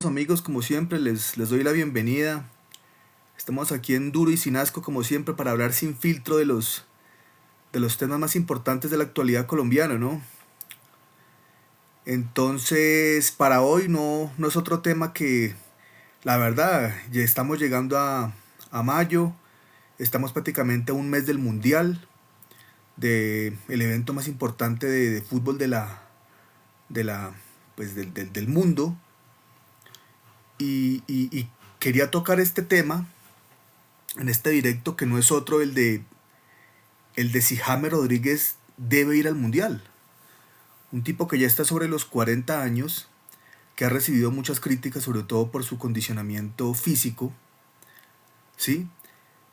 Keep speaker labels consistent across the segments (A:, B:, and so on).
A: Amigos, como siempre, les doy la bienvenida. Estamos aquí en Duro y Sin Asco, como siempre, para hablar sin filtro de los temas más importantes de la actualidad colombiana, ¿no? Entonces, para hoy no es otro tema que, la verdad, ya estamos llegando a mayo, estamos prácticamente a un mes del Mundial, de el evento más importante de fútbol de la, pues, del mundo, y quería tocar este tema en este directo que no es otro el de si James Rodríguez debe ir al Mundial. Un tipo que ya está sobre los 40 años, que ha recibido muchas críticas, sobre todo por su condicionamiento físico, ¿sí?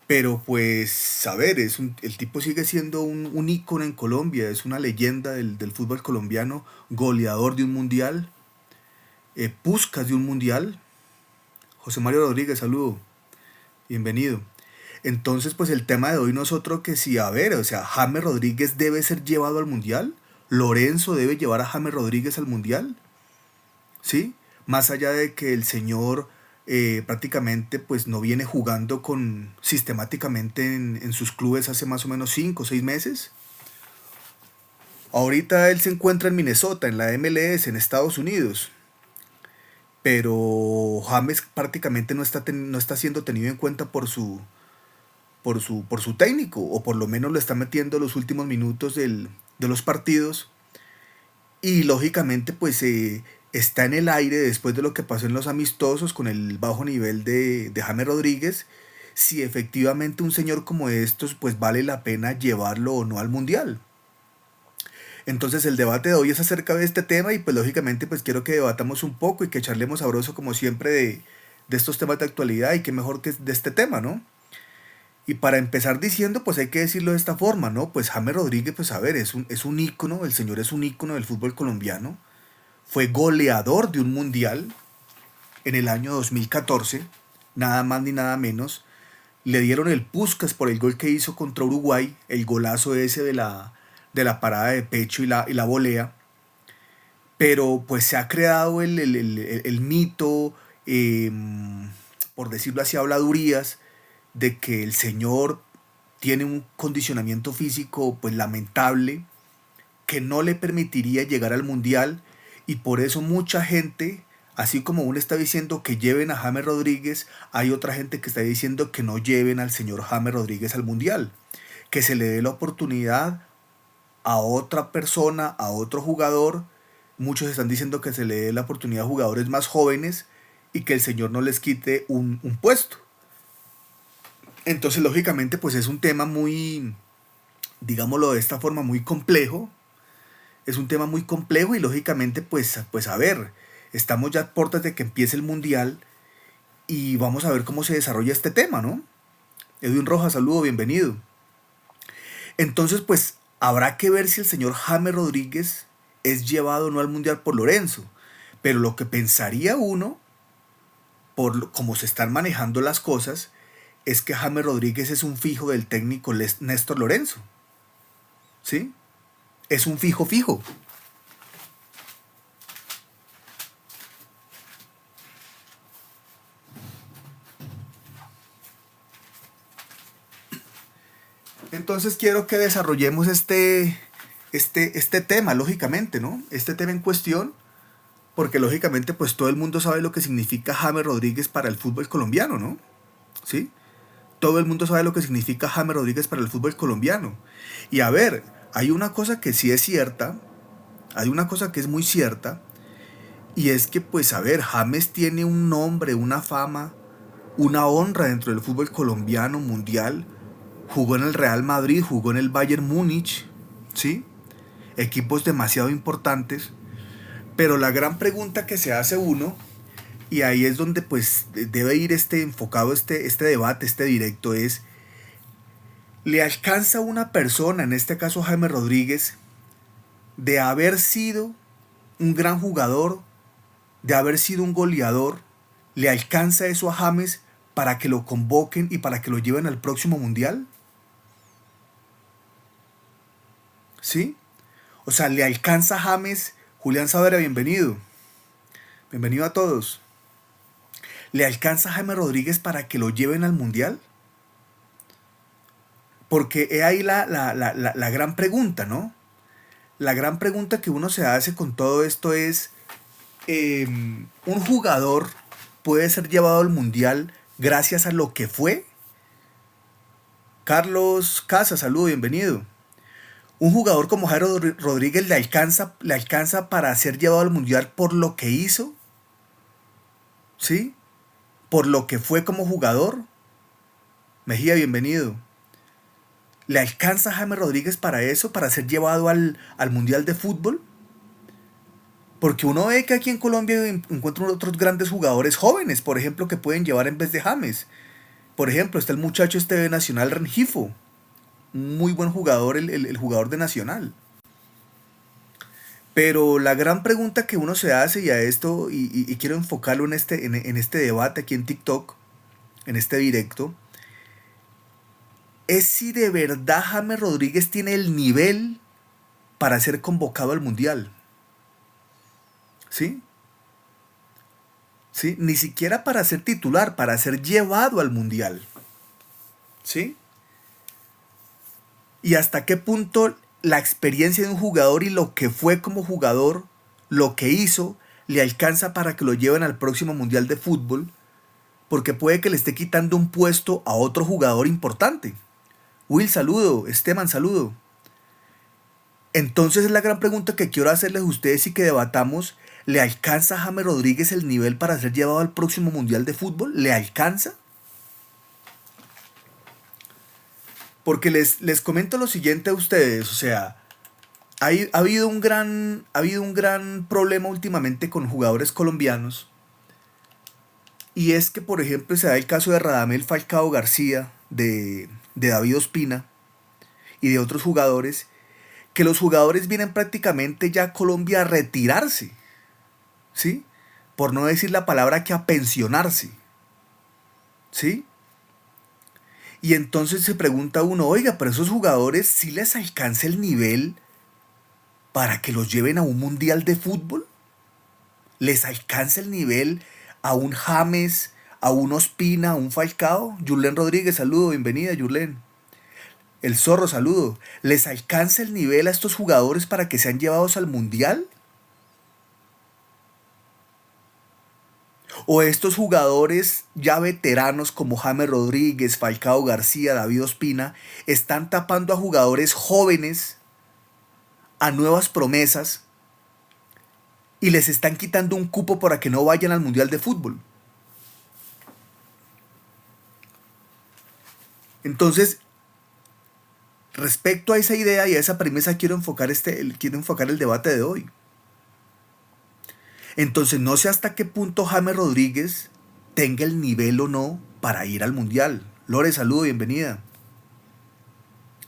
A: Pero pues, a ver, el tipo sigue siendo un ícono en Colombia, es una leyenda del fútbol colombiano, goleador de un Mundial, Puskás de un Mundial. José Mario Rodríguez, saludo, bienvenido. Entonces, pues el tema de hoy no es otro que si, a ver, o sea, James Rodríguez debe ser llevado al Mundial. Lorenzo debe llevar a James Rodríguez al Mundial, ¿sí? Más allá de que el señor prácticamente pues no viene jugando sistemáticamente en sus clubes hace más o menos 5 o 6 meses. Ahorita él se encuentra en Minnesota, en la MLS, en Estados Unidos. Pero James prácticamente no está siendo tenido en cuenta por su técnico, o por lo menos lo está metiendo los últimos minutos de los partidos, y lógicamente pues está en el aire después de lo que pasó en los amistosos con el bajo nivel de James Rodríguez, si efectivamente un señor como estos pues vale la pena llevarlo o no al Mundial. Entonces el debate de hoy es acerca de este tema, y pues lógicamente pues quiero que debatamos un poco y que charlemos sabroso como siempre de estos temas de actualidad, y qué mejor que de este tema, ¿no? Y para empezar diciendo, pues hay que decirlo de esta forma, ¿no? Pues James Rodríguez, pues a ver, es un ícono, el señor es un ícono del fútbol colombiano. Fue goleador de un mundial en el año 2014, nada más ni nada menos. Le dieron el Puskás por el gol que hizo contra Uruguay, el golazo ese de la parada de pecho y la volea. Pero pues se ha creado el mito, eh, por decirlo así, habladurías, de que el señor tiene un condicionamiento físico pues lamentable, que no le permitiría llegar al mundial, y por eso mucha gente, así como uno está diciendo que lleven a James Rodríguez, hay otra gente que está diciendo que no lleven al señor James Rodríguez al mundial, que se le dé la oportunidad a otra persona, a otro jugador. Muchos están diciendo que se le dé la oportunidad a jugadores más jóvenes, y que el señor no les quite un puesto. Entonces, lógicamente, pues es un tema muy, digámoslo de esta forma, muy complejo. Es un tema muy complejo, y lógicamente, pues a ver, estamos ya a puertas de que empiece el Mundial, y vamos a ver cómo se desarrolla este tema, ¿no? Edwin Rojas, saludo, bienvenido. Entonces, pues habrá que ver si el señor James Rodríguez es llevado o no al Mundial por Lorenzo. Pero lo que pensaría uno, por cómo se están manejando las cosas, es que James Rodríguez es un fijo del técnico Néstor Lorenzo, ¿sí? Es un fijo fijo. Entonces quiero que desarrollemos este tema, lógicamente, ¿no? Este tema en cuestión, porque lógicamente pues todo el mundo sabe lo que significa James Rodríguez para el fútbol colombiano, ¿no? ¿Sí? Todo el mundo sabe lo que significa James Rodríguez para el fútbol colombiano. Y a ver, hay una cosa que sí es cierta, hay una cosa que es muy cierta, y es que pues a ver, James tiene un nombre, una fama, una honra dentro del fútbol colombiano mundial. Jugó en el Real Madrid, jugó en el Bayern Múnich, ¿sí? Equipos demasiado importantes. Pero la gran pregunta que se hace uno, y ahí es donde pues debe ir enfocado este debate, este directo, es: ¿le alcanza a una persona, en este caso James Rodríguez, de haber sido un gran jugador, de haber sido un goleador, le alcanza eso a James para que lo convoquen y para que lo lleven al próximo mundial? ¿Sí? O sea, le alcanza a James. Julián Savera, bienvenido. Bienvenido a todos. ¿Le alcanza a James Rodríguez para que lo lleven al Mundial? Porque he ahí la gran pregunta, ¿no? La gran pregunta que uno se hace con todo esto es, ¿un jugador puede ser llevado al Mundial gracias a lo que fue? Carlos Casas, saludo, bienvenido. ¿Un jugador como Jairo Rodríguez le alcanza para ser llevado al Mundial por lo que hizo? ¿Sí? ¿Por lo que fue como jugador? Mejía, bienvenido. ¿Le alcanza a James Rodríguez para eso, para ser llevado al Mundial de Fútbol? Porque uno ve que aquí en Colombia encuentra otros grandes jugadores jóvenes, por ejemplo, que pueden llevar en vez de James. Por ejemplo, está el muchacho este de Nacional, Rengifo. Un muy buen jugador, el jugador de Nacional. Pero la gran pregunta que uno se hace, y a esto, y quiero enfocarlo en este debate aquí en TikTok, en este directo, es si de verdad James Rodríguez tiene el nivel para ser convocado al Mundial. ¿Sí? ¿Sí? Ni siquiera para ser titular, para ser llevado al Mundial. ¿Sí? Y hasta qué punto la experiencia de un jugador y lo que fue como jugador, lo que hizo, le alcanza para que lo lleven al próximo Mundial de Fútbol, porque puede que le esté quitando un puesto a otro jugador importante. Will, saludo. Esteban, saludo. Entonces es la gran pregunta que quiero hacerles a ustedes y que debatamos. ¿Le alcanza a James Rodríguez el nivel para ser llevado al próximo Mundial de Fútbol? ¿Le alcanza? Porque les comento lo siguiente a ustedes. O sea, ha habido un gran problema últimamente con jugadores colombianos. Y es que, por ejemplo, se da el caso de Radamel Falcao García, de David Ospina y de otros jugadores, que los jugadores vienen prácticamente ya a Colombia a retirarse, ¿sí? Por no decir la palabra que a pensionarse, ¿sí? Y entonces se pregunta uno, oiga, pero esos jugadores sí les alcanza el nivel para que los lleven a un mundial de fútbol. ¿Les alcanza el nivel a un James, a un Ospina, a un Falcao? Yurlen Rodríguez, saludo, bienvenida, Yurlen. El Zorro, saludo. ¿Les alcanza el nivel a estos jugadores para que sean llevados al mundial? ¿O estos jugadores ya veteranos como James Rodríguez, Falcao García, David Ospina, están tapando a jugadores jóvenes, a nuevas promesas, y les están quitando un cupo para que no vayan al Mundial de Fútbol? Entonces, respecto a esa idea y a esa premisa, quiero enfocar el debate de hoy. Entonces, no sé hasta qué punto James Rodríguez tenga el nivel o no para ir al Mundial. Lore, saludo, bienvenida.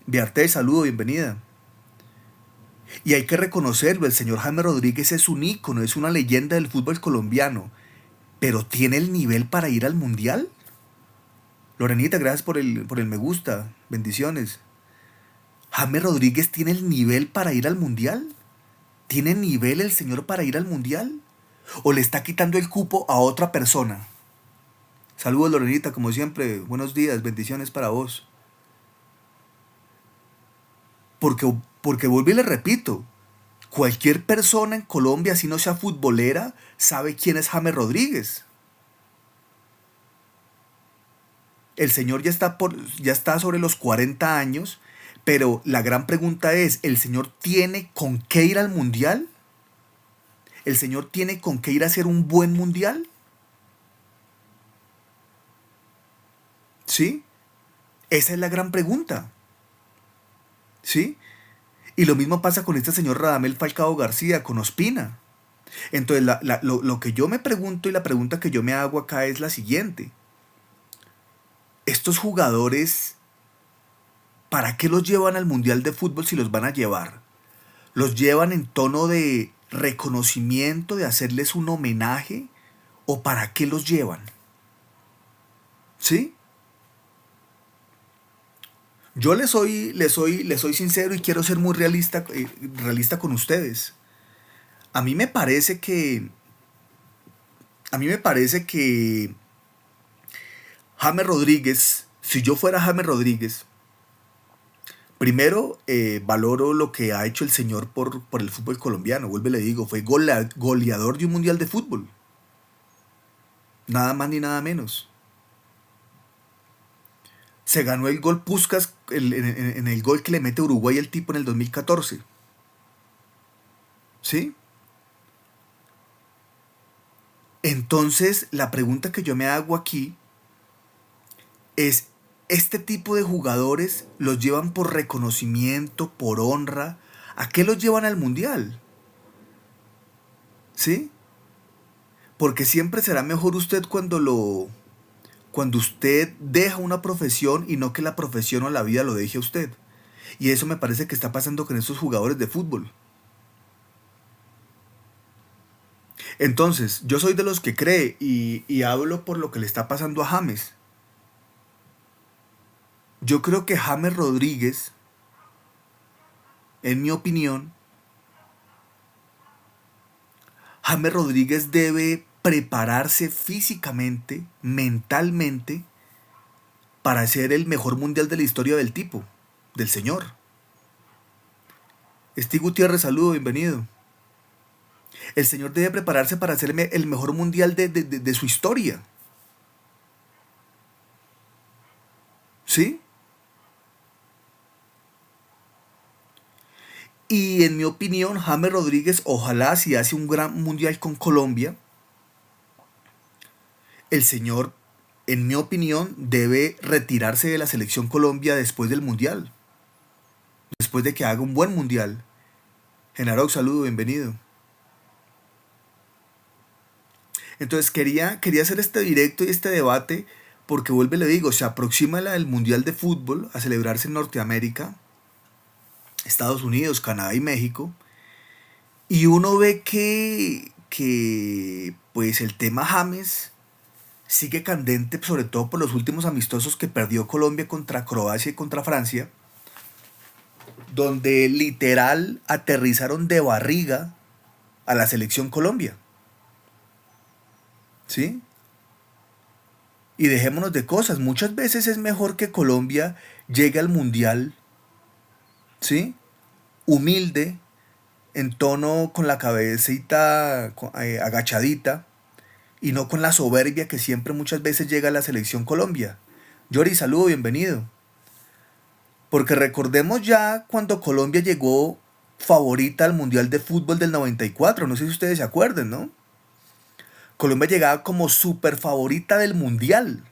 A: Viarte, saludo, bienvenida. Y hay que reconocerlo, el señor James Rodríguez es un ícono, es una leyenda del fútbol colombiano. ¿Pero tiene el nivel para ir al Mundial? Lorenita, gracias por el me gusta. Bendiciones. ¿James Rodríguez tiene el nivel para ir al Mundial? ¿Tiene nivel el señor para ir al Mundial? ¿O le está quitando el cupo a otra persona? Saludos, Lorenita, como siempre. Buenos días, bendiciones para vos. Porque vuelvo y le repito, cualquier persona en Colombia, si no sea futbolera, sabe quién es James Rodríguez. El señor ya está sobre los 40 años, pero la gran pregunta es, ¿el señor tiene con qué ir al Mundial? ¿El señor tiene con qué ir a hacer un buen Mundial? ¿Sí? Esa es la gran pregunta. ¿Sí? Y lo mismo pasa con este señor Radamel Falcao García, con Ospina. Entonces, lo que yo me pregunto y la pregunta que yo me hago acá es la siguiente. Estos jugadores, ¿para qué los llevan al Mundial de Fútbol si los van a llevar? ¿Los llevan en tono de reconocimiento, de hacerles un homenaje? ¿O para qué los llevan? ¿Sí? Yo les soy sincero y quiero ser muy realista con ustedes. A mí me parece que, a mí me parece que James Rodríguez, si yo fuera James Rodríguez, primero valoro lo que ha hecho el señor por el fútbol colombiano. Vuelve, le digo, fue goleador de un mundial de fútbol. Nada más ni nada menos. Se ganó el gol Puskás en el gol que le mete Uruguay el tipo en el 2014. ¿Sí? Entonces, la pregunta que yo me hago aquí es, ¿este tipo de jugadores los llevan por reconocimiento, por honra? ¿A qué los llevan al mundial? ¿Sí? Porque siempre será mejor usted cuando usted deja una profesión y no que la profesión o la vida lo deje a usted. Y eso me parece que está pasando con estos jugadores de fútbol. Entonces, yo soy de los que cree y hablo por lo que le está pasando a James. Yo creo que James Rodríguez, en mi opinión, James Rodríguez debe prepararse físicamente, mentalmente, para ser el mejor mundial de la historia del tipo, del señor. Steve Gutiérrez, saludo, bienvenido. El señor debe prepararse para ser el mejor mundial de su historia. ¿Sí? Y en mi opinión, James Rodríguez, ojalá si hace un gran mundial con Colombia, el señor, en mi opinión, debe retirarse de la selección Colombia después del mundial. Después de que haga un buen mundial. Genaro, saludo, bienvenido. Entonces quería hacer este directo y este debate porque vuelve, le digo, se aproxima el Mundial de Fútbol a celebrarse en Norteamérica, Estados Unidos, Canadá y México. Y uno ve que pues el tema James sigue candente, sobre todo por los últimos amistosos que perdió Colombia contra Croacia y contra Francia, donde literal aterrizaron de barriga a la selección Colombia. ¿Sí? Y dejémonos de cosas. Muchas veces es mejor que Colombia llegue al mundial, ¿sí? Humilde, en tono con la cabecita agachadita y no con la soberbia que siempre muchas veces llega a la selección Colombia. Yori, saludo, bienvenido. Porque recordemos ya cuando Colombia llegó favorita al Mundial de Fútbol del 94, no sé si ustedes se acuerdan, ¿no? Colombia llegaba como super favorita del Mundial.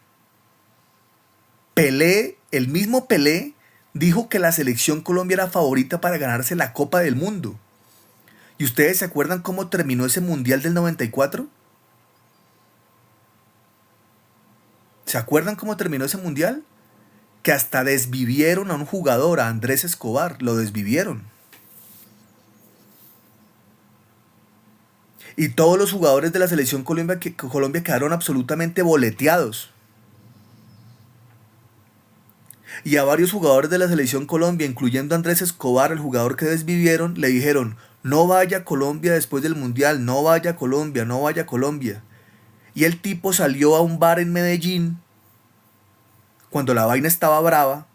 A: Pelé, el mismo Pelé, dijo que la selección Colombia era favorita para ganarse la Copa del Mundo. ¿Y ustedes se acuerdan cómo terminó ese Mundial del 94? ¿Se acuerdan cómo terminó ese Mundial? Que hasta desvivieron a un jugador, a Andrés Escobar, lo desvivieron. Y todos los jugadores de la selección Colombia quedaron absolutamente boleteados. Y a varios jugadores de la selección Colombia, incluyendo a Andrés Escobar, el jugador que desvivieron, le dijeron, no vaya a Colombia después del Mundial, no vaya a Colombia, no vaya a Colombia. Y el tipo salió a un bar en Medellín, cuando la vaina estaba brava,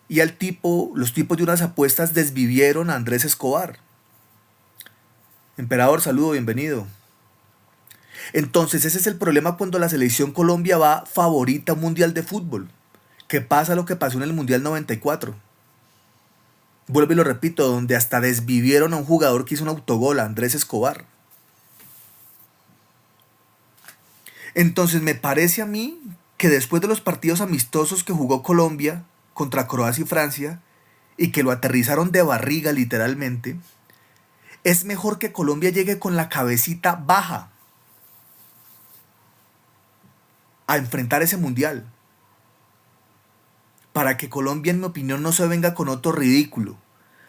A: y los tipos de unas apuestas desvivieron a Andrés Escobar. Emperador, saludo, bienvenido. Entonces ese es el problema cuando la selección Colombia va favorita a un mundial de fútbol. ¿Qué pasa lo que pasó en el Mundial 94? Vuelvo y lo repito, donde hasta desvivieron a un jugador que hizo un autogol, a Andrés Escobar. Entonces me parece a mí que después de los partidos amistosos que jugó Colombia contra Croacia y Francia, y que lo aterrizaron de barriga literalmente, es mejor que Colombia llegue con la cabecita baja a enfrentar ese mundial. Para que Colombia, en mi opinión, no se venga con otro ridículo.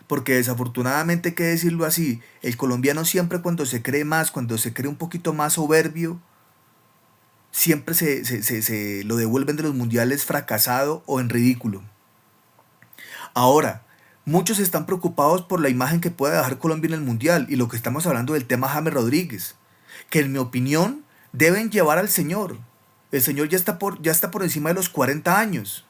A: Porque desafortunadamente, hay que decirlo así, el colombiano siempre cuando se cree más, cuando se cree un poquito más soberbio, siempre se lo devuelven de los mundiales fracasado o en ridículo. Ahora, muchos están preocupados por la imagen que pueda dejar Colombia en el mundial y lo que estamos hablando del tema James Rodríguez, que en mi opinión deben llevar al señor, El señor ya está por encima de los 40 años.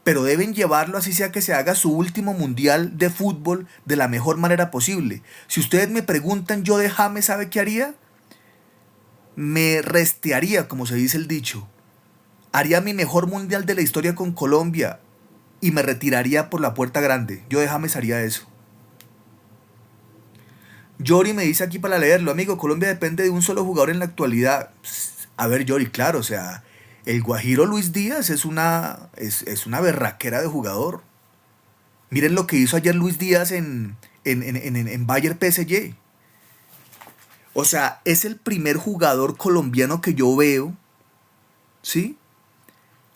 A: Pero deben llevarlo así sea que se haga su último mundial de fútbol de la mejor manera posible. Si ustedes me preguntan, yo de James, ¿sabe qué haría? Me restearía, como se dice el dicho. Haría mi mejor mundial de la historia con Colombia y me retiraría por la puerta grande. Yo de James haría eso. Yori me dice aquí para leerlo, amigo, Colombia depende de un solo jugador en la actualidad. A ver, Yori, claro, o sea, el Guajiro Luis Díaz es una berraquera de jugador. Miren lo que hizo ayer Luis Díaz en Bayer PSG. O sea, es el primer jugador colombiano que yo veo, ¿sí?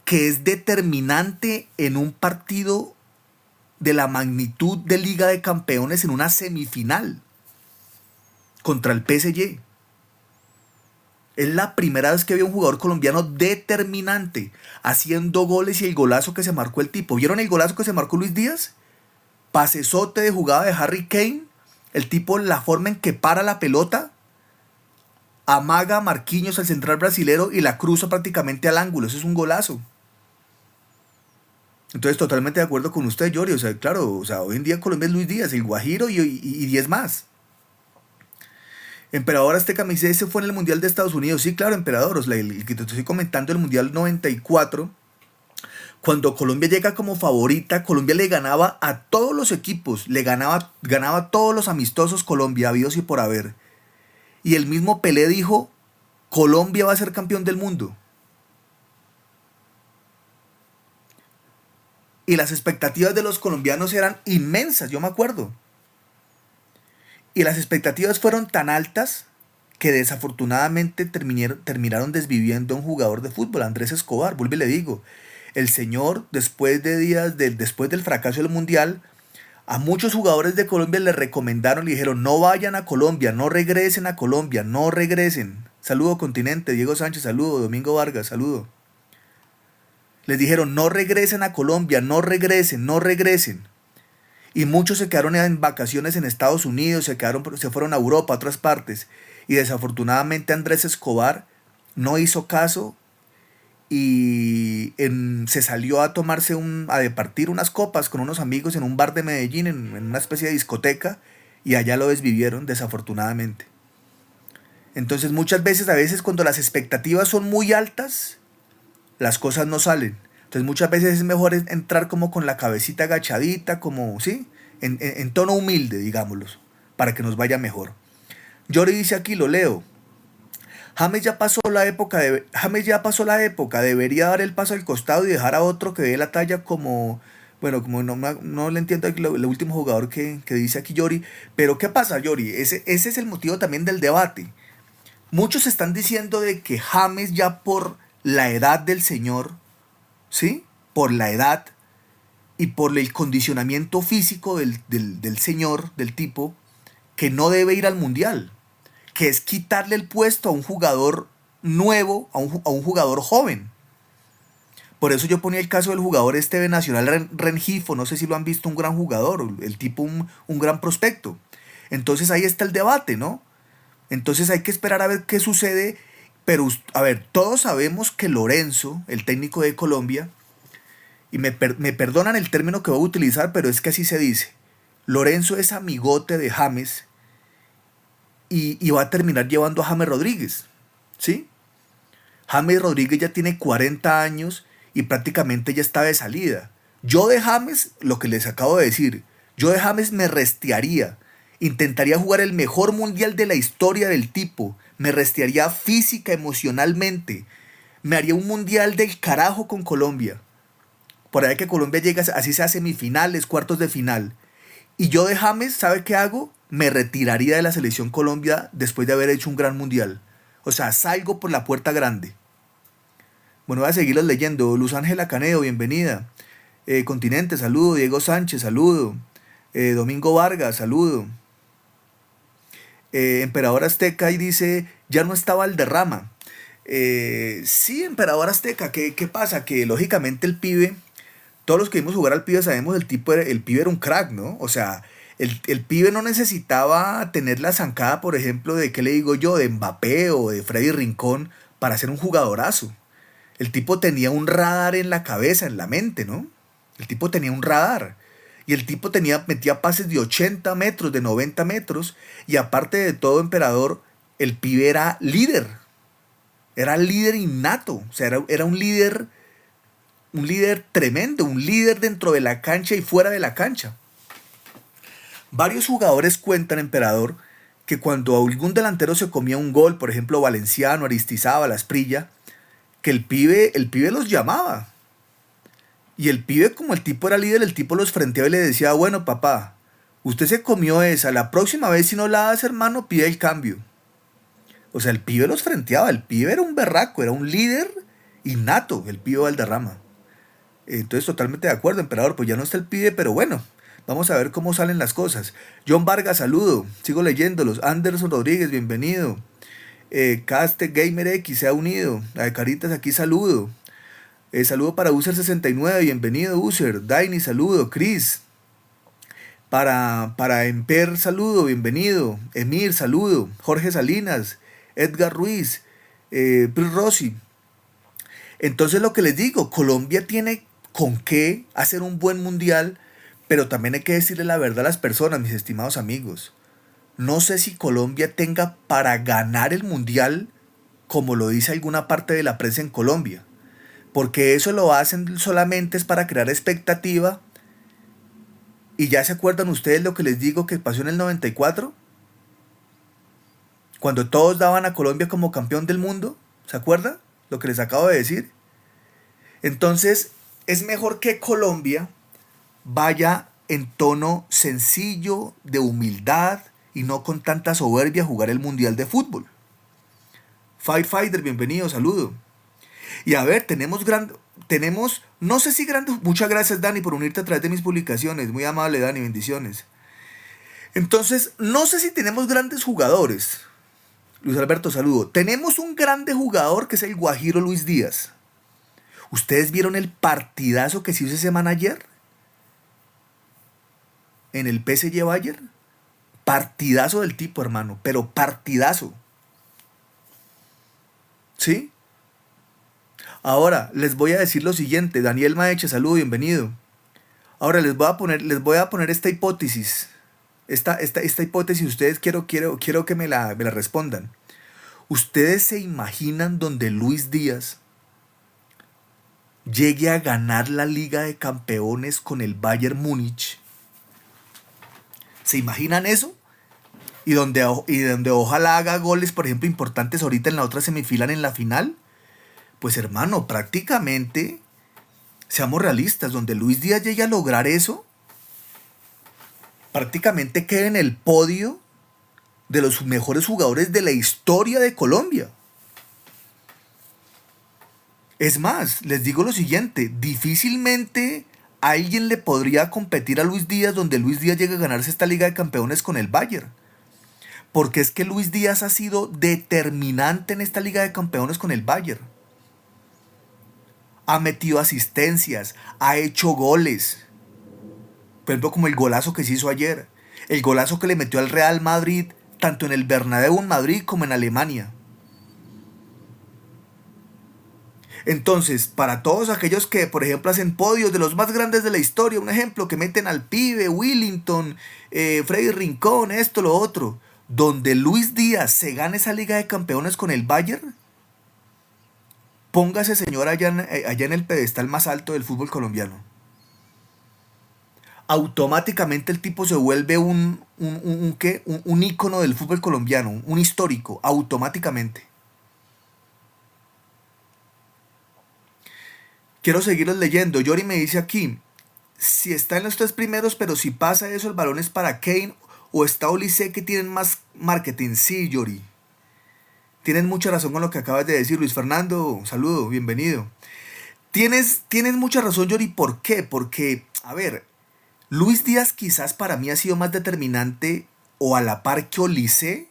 A: Que es determinante en un partido de la magnitud de Liga de Campeones en una semifinal contra el PSG. Es la primera vez que veo un jugador colombiano determinante haciendo goles y el golazo que se marcó el tipo. ¿Vieron el golazo que se marcó Luis Díaz? Pasesote de jugada de Harry Kane. El tipo, la forma en que para la pelota, amaga a Marquinhos, al central brasilero, y la cruza prácticamente al ángulo. Eso es un golazo. Entonces, totalmente de acuerdo con usted, Yori. O sea, claro, o sea, hoy en día Colombia es Luis Díaz, el Guajiro y 10 más. Emperador Azteca me dice, ese fue en el Mundial de Estados Unidos. Sí, claro, Emperador, o sea, el que te estoy comentando, el Mundial 94. Cuando Colombia llega como favorita, Colombia le ganaba a todos los equipos, ganaba a todos los amistosos Colombia, habidos y por haber. Y el mismo Pelé dijo, Colombia va a ser campeón del mundo. Y las expectativas de los colombianos eran inmensas, yo me acuerdo. Y las expectativas fueron tan altas que desafortunadamente terminaron desviviendo a un jugador de fútbol, Andrés Escobar. Vuelvo y le digo, el señor, después del fracaso del Mundial, a muchos jugadores de Colombia le recomendaron, le dijeron, no vayan a Colombia, no regresen a Colombia, no regresen. Saludo Continente, Diego Sánchez, saludo, Domingo Vargas, saludo. Les dijeron, no regresen a Colombia, no regresen, no regresen. Y muchos se quedaron en vacaciones en Estados Unidos, se fueron a Europa, a otras partes. Y desafortunadamente Andrés Escobar no hizo caso y se salió a tomarse a departir unas copas con unos amigos en un bar de Medellín, en una especie de discoteca, y allá lo desvivieron, desafortunadamente. Entonces muchas veces, a veces cuando las expectativas son muy altas, las cosas no salen. Entonces muchas veces es mejor entrar como con la cabecita agachadita, como, ¿sí? En tono humilde, digámoslo, para que nos vaya mejor. Yori dice aquí, lo leo. James ya pasó la época, debería dar el paso al costado y dejar a otro que dé la talla como, bueno, como no le entiendo aquí el último jugador que dice aquí Yori, pero ¿qué pasa, Yori? Ese es el motivo también del debate. Muchos están diciendo de que James ya por la edad del señor, ¿sí? Por la edad y por el condicionamiento físico del señor, del tipo, que no debe ir al mundial, que es quitarle el puesto a un jugador nuevo, a un jugador joven. Por eso yo ponía el caso del jugador de Nacional Rengifo, no sé si lo han visto, un gran jugador, el tipo un gran prospecto. Entonces ahí está el debate, ¿no? Entonces hay que esperar a ver qué sucede. Pero, a ver, todos sabemos que Lorenzo, el técnico de Colombia, y me perdonan el término que voy a utilizar, pero es que así se dice, Lorenzo es amigote de James y va a terminar llevando a James Rodríguez, ¿sí? James Rodríguez ya tiene 40 años y prácticamente ya está de salida. Yo de James, lo que les acabo de decir, yo de James me restearía. Intentaría jugar el mejor mundial de la historia del tipo. Me restearía física, emocionalmente. Me haría un mundial del carajo con Colombia. Por ahí que Colombia llega así sea a semifinales, cuartos de final. Y yo de James, ¿sabe qué hago? Me retiraría de la selección Colombia después de haber hecho un gran mundial. O sea, salgo por la puerta grande. Bueno, voy a seguirlos leyendo. Luz Ángela Canedo, bienvenida. Continente, saludo. Diego Sánchez, saludo. Domingo Vargas, saludo. Emperador Azteca y dice, ya no está Valderrama. Sí, Emperador Azteca, ¿qué pasa? Que lógicamente el pibe, todos los que vimos jugar al pibe sabemos el pibe era un crack, ¿no? O sea, el pibe no necesitaba tener la zancada, por ejemplo, de, ¿qué le digo yo? De Mbappé o de Freddy Rincón para ser un jugadorazo. El tipo tenía un radar en la cabeza, en la mente, ¿no? El tipo tenía un radar. Y el tipo metía pases de 80 metros, de 90 metros. Y aparte de todo, emperador, el pibe era líder. Era líder innato. O sea, era un líder tremendo, un líder dentro de la cancha y fuera de la cancha. Varios jugadores cuentan, emperador, que cuando algún delantero se comía un gol, por ejemplo Valenciano, Aristizábal, Asprilla, que el pibe los llamaba. Y el pibe, como el tipo era líder, el tipo los frenteaba y le decía, bueno papá, usted se comió esa, la próxima vez si no la das, hermano, pide el cambio. O sea, el pibe los frenteaba, el pibe era un berraco, era un líder innato, el pibe Valderrama. Entonces, totalmente de acuerdo, emperador, pues ya no está el pibe, pero bueno, vamos a ver cómo salen las cosas. John Vargas, saludo, sigo leyéndolos. Anderson Rodríguez, bienvenido. Caste Gamer X se ha unido. La de Caritas aquí, saludo. Saludo para User69, bienvenido User. Daini, saludo. Chris. Para Emper, saludo, bienvenido. Emir, saludo. Jorge Salinas. Edgar Ruiz. Pris Rossi. Entonces lo que les digo, Colombia tiene con qué hacer un buen mundial, pero también hay que decirle la verdad a las personas, mis estimados amigos. No sé si Colombia tenga para ganar el mundial, como lo dice alguna parte de la prensa en Colombia. Porque eso lo hacen solamente es para crear expectativa. Y ya se acuerdan ustedes lo que les digo que pasó en el 94, cuando todos daban a Colombia como campeón del mundo. ¿Se acuerdan lo que les acabo de decir? Entonces es mejor que Colombia vaya en tono sencillo, de humildad y no con tanta soberbia a jugar el mundial de fútbol. Firefighter, bienvenido, saludo. Y a ver, no sé si grandes, muchas gracias Dani por unirte a través de mis publicaciones, muy amable Dani, bendiciones. Entonces, no sé si tenemos grandes jugadores. Luis Alberto, saludo. Tenemos un grande jugador que es el Guajiro Luis Díaz. ¿Ustedes vieron el partidazo que se hizo esa semana ayer? En el PSG Bayern. Partidazo del tipo, hermano, pero partidazo. ¿Sí? Ahora, les voy a decir lo siguiente. Daniel Maeche, saludo, bienvenido. Ahora les voy a poner esta hipótesis. Esta hipótesis, ustedes quiero que me la respondan. ¿Ustedes se imaginan donde Luis Díaz llegue a ganar la Liga de Campeones con el Bayern Múnich? ¿Se imaginan eso? Y donde ojalá haga goles, por ejemplo, importantes ahorita en la otra semifinal, en la final. Pues hermano, prácticamente, seamos realistas, donde Luis Díaz llegue a lograr eso, prácticamente queda en el podio de los mejores jugadores de la historia de Colombia. Es más, les digo lo siguiente, difícilmente alguien le podría competir a Luis Díaz donde Luis Díaz llegue a ganarse esta Liga de Campeones con el Bayern. Porque es que Luis Díaz ha sido determinante en esta Liga de Campeones con el Bayern. Ha metido asistencias, ha hecho goles. Por ejemplo, como el golazo que se hizo ayer. El golazo que le metió al Real Madrid, tanto en el Bernabéu en Madrid como en Alemania. Entonces, para todos aquellos que, por ejemplo, hacen podios de los más grandes de la historia, un ejemplo, que meten al pibe, Willington, Freddy Rincón, esto, lo otro, donde Luis Díaz se gane esa Liga de Campeones con el Bayern, ponga ese señor allá en el pedestal más alto del fútbol colombiano. Automáticamente el tipo se vuelve un ícono del fútbol colombiano, un histórico, automáticamente. Quiero seguirlos leyendo. Yori me dice aquí, si está en los tres primeros, pero si pasa eso, el balón es para Kane o está Olise que tienen más marketing. Sí, Yori. Tienes mucha razón con lo que acabas de decir, Luis Fernando. Saludo, bienvenido. Tienes mucha razón, Yori. ¿Por qué? Porque, a ver, Luis Díaz quizás para mí ha sido más determinante o a la par que Olise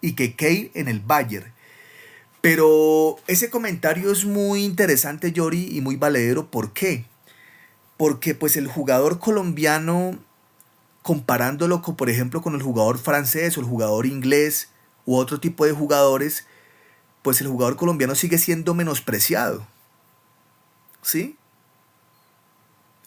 A: y que Kane en el Bayern. Pero ese comentario es muy interesante, Yori, y muy valedero. ¿Por qué? Porque pues el jugador colombiano, comparándolo con, por ejemplo, con el jugador francés o el jugador inglés u otro tipo de jugadores, pues el jugador colombiano sigue siendo menospreciado. ¿sí?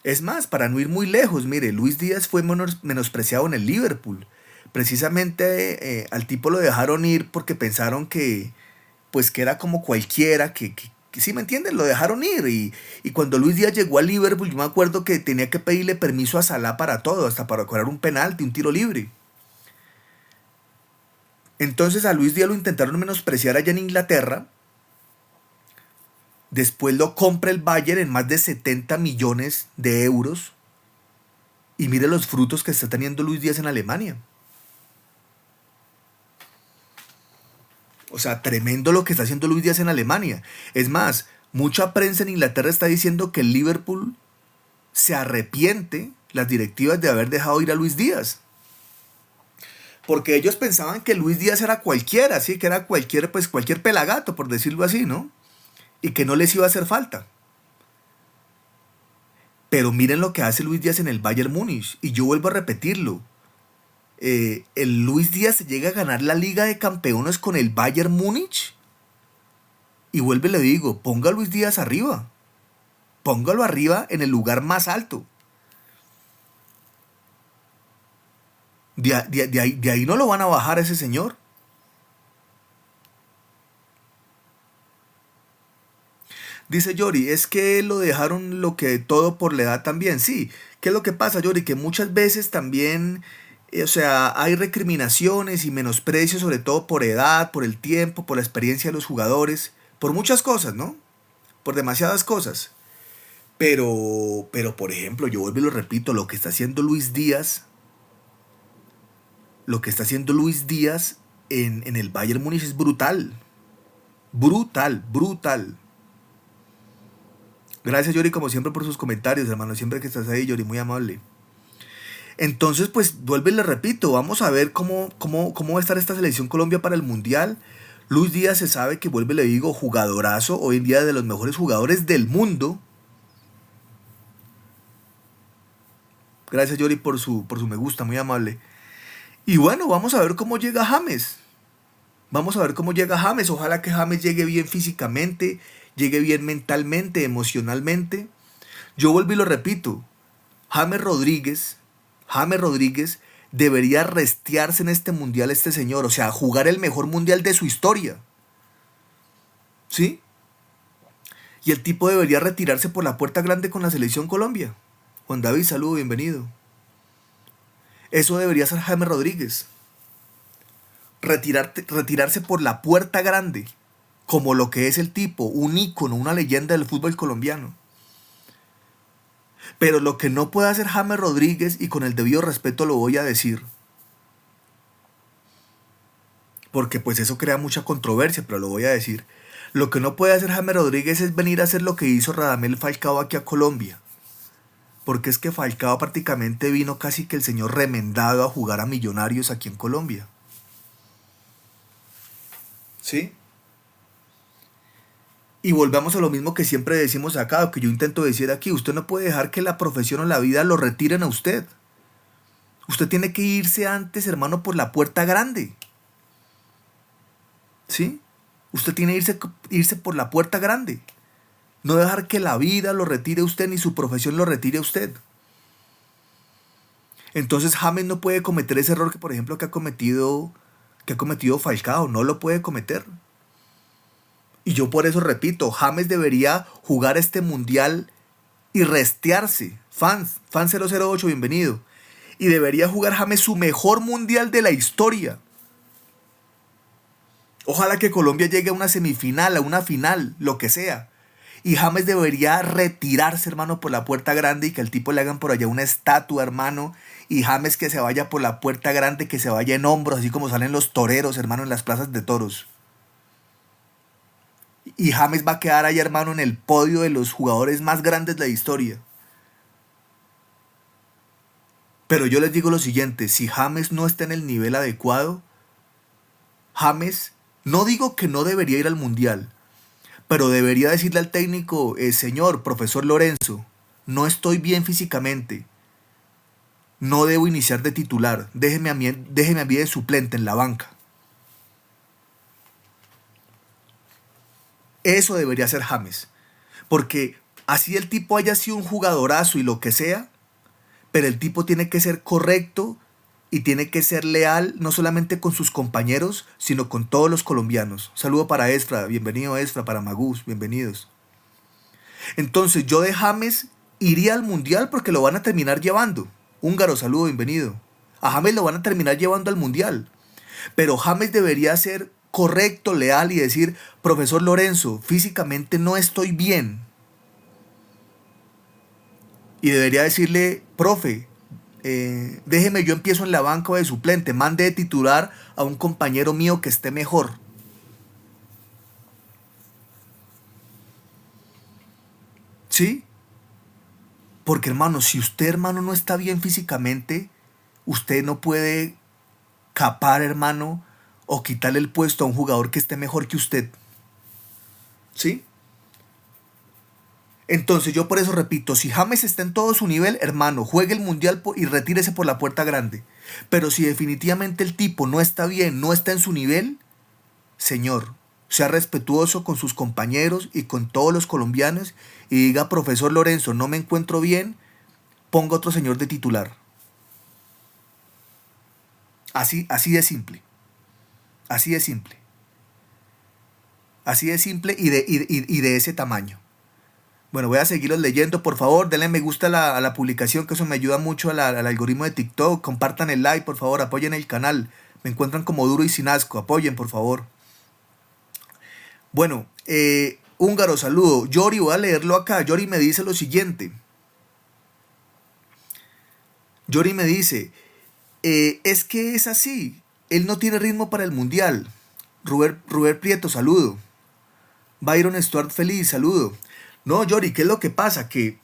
A: Es más, para no ir muy lejos, mire, Luis Díaz fue menospreciado en el Liverpool. Precisamente al tipo lo dejaron ir porque pensaron que, pues que era como cualquiera, que sí me entienden, lo dejaron ir. Y cuando Luis Díaz llegó al Liverpool, yo me acuerdo que tenía que pedirle permiso a Salah para todo, hasta para cobrar un penalti, un tiro libre. Entonces a Luis Díaz lo intentaron menospreciar allá en Inglaterra. Después lo compra el Bayern en más de 70 millones de euros. Y mire los frutos que está teniendo Luis Díaz en Alemania. O sea, tremendo lo que está haciendo Luis Díaz en Alemania. Es más, mucha prensa en Inglaterra está diciendo que el Liverpool se arrepiente, las directivas, de haber dejado ir a Luis Díaz. Porque ellos pensaban que Luis Díaz era cualquiera, ¿sí? Que era cualquier pelagato, por decirlo así, ¿no? Y que no les iba a hacer falta. Pero miren lo que hace Luis Díaz en el Bayern Múnich. Y yo vuelvo a repetirlo. El Luis Díaz llega a ganar la Liga de Campeones con el Bayern Múnich. Y vuelve y le digo, ponga a Luis Díaz arriba. Póngalo arriba en el lugar más alto. De ahí no lo van a bajar a ese señor. Dice Yori, es que lo dejaron lo que todo por la edad también. Sí, ¿qué es lo que pasa, Yori? Que muchas veces también, o sea, hay recriminaciones y menosprecios, sobre todo por edad, por el tiempo, por la experiencia de los jugadores, por muchas cosas, ¿no? Por demasiadas cosas. Pero por ejemplo, yo vuelvo y lo repito, lo que está haciendo Luis Díaz, lo que está haciendo Luis Díaz en el Bayern Múnich es brutal. Brutal, brutal. Gracias, Yori, como siempre, por sus comentarios, hermano. Siempre que estás ahí, Yori, muy amable. Entonces, pues, vuelvo y le repito, vamos a ver cómo va a estar esta selección Colombia para el Mundial. Luis Díaz se sabe que, vuelve y le digo, jugadorazo, hoy en día de los mejores jugadores del mundo. Gracias, Yori, por su me gusta, muy amable. Y bueno, vamos a ver cómo llega James. Vamos a ver cómo llega James. Ojalá que James llegue bien físicamente, llegue bien mentalmente, emocionalmente. Yo vuelvo y lo repito. James Rodríguez debería restearse en este mundial este señor. O sea, jugar el mejor mundial de su historia. ¿Sí? Y el tipo debería retirarse por la puerta grande con la selección Colombia. Juan David, saludo, bienvenido. Eso debería ser James Rodríguez. Retirarse por la puerta grande, como lo que es el tipo, un ícono, una leyenda del fútbol colombiano. Pero lo que no puede hacer James Rodríguez, y con el debido respeto lo voy a decir, porque pues eso crea mucha controversia, pero lo voy a decir, lo que no puede hacer James Rodríguez es venir a hacer lo que hizo Radamel Falcao aquí a Colombia. Porque es que Falcao prácticamente vino casi que el señor remendado a jugar a Millonarios aquí en Colombia. ¿Sí? Y volvamos a lo mismo que siempre decimos acá, o que yo intento decir aquí. Usted no puede dejar que la profesión o la vida lo retiren a usted. Usted tiene que irse antes, hermano, por la puerta grande. ¿Sí? Usted tiene que irse por la puerta grande. No dejar que la vida lo retire a usted ni su profesión lo retire a usted. Entonces James no puede cometer ese error que, por ejemplo, que ha cometido Falcao. No lo puede cometer. Y yo por eso repito, James debería jugar este mundial y restearse. Fan 008, bienvenido. Y debería jugar James su mejor mundial de la historia. Ojalá que Colombia llegue a una semifinal, a una final, lo que sea. Y James debería retirarse, hermano, por la puerta grande, y que al tipo le hagan por allá una estatua, hermano. Y James que se vaya por la puerta grande, que se vaya en hombros, así como salen los toreros, hermano, en las plazas de toros. Y James va a quedar ahí, hermano, en el podio de los jugadores más grandes de la historia. Pero yo les digo lo siguiente, si James no está en el nivel adecuado, James, no digo que no debería ir al Mundial, pero debería decirle al técnico, señor, profesor Lorenzo, no estoy bien físicamente, no debo iniciar de titular, déjeme a mí de suplente en la banca. Eso debería ser James. Porque Así el tipo haya sido un jugadorazo y lo que sea, pero el tipo tiene que ser correcto y tiene que ser leal no solamente con sus compañeros, sino con todos los colombianos. Saludo para Esfra, bienvenido Esfra, para Magus, bienvenidos. Entonces yo de James iría al Mundial porque lo van a terminar llevando. Húngaro, saludo, bienvenido. A James lo van a terminar llevando al Mundial. Pero James debería ser correcto, leal y decir, profesor Lorenzo, físicamente no estoy bien. Y debería decirle, profe, déjeme, yo empiezo en la banca o de suplente, mande de titular a un compañero mío que esté mejor. ¿Sí? Porque hermano, si usted hermano no está bien físicamente, usted no puede capar hermano o quitarle el puesto a un jugador que esté mejor que usted. ¿Sí? Entonces yo por eso repito, si James está en todo su nivel, hermano, juegue el mundial y retírese por la puerta grande. Pero si definitivamente el tipo no está bien, no está en su nivel, señor, sea respetuoso con sus compañeros y con todos los colombianos y diga, profesor Lorenzo, no me encuentro bien, ponga otro señor de titular. Así de simple. Así de simple. Así de simple y de ese tamaño. Bueno, voy a seguirlos leyendo. Por favor, denle me gusta a la publicación, que eso me ayuda mucho al algoritmo de TikTok. Compartan el like, por favor, apoyen el canal. Me encuentran como Duro y Sin Asco. Apoyen, por favor. Bueno, húngaro, saludo. Yori, voy a leerlo acá. Yori me dice lo siguiente. Yori me dice, es que es así. Él no tiene ritmo para el mundial. Rubén Prieto, saludo. Byron Stuart Feliz, saludo. No, Yori, ¿qué es lo que pasa? Que,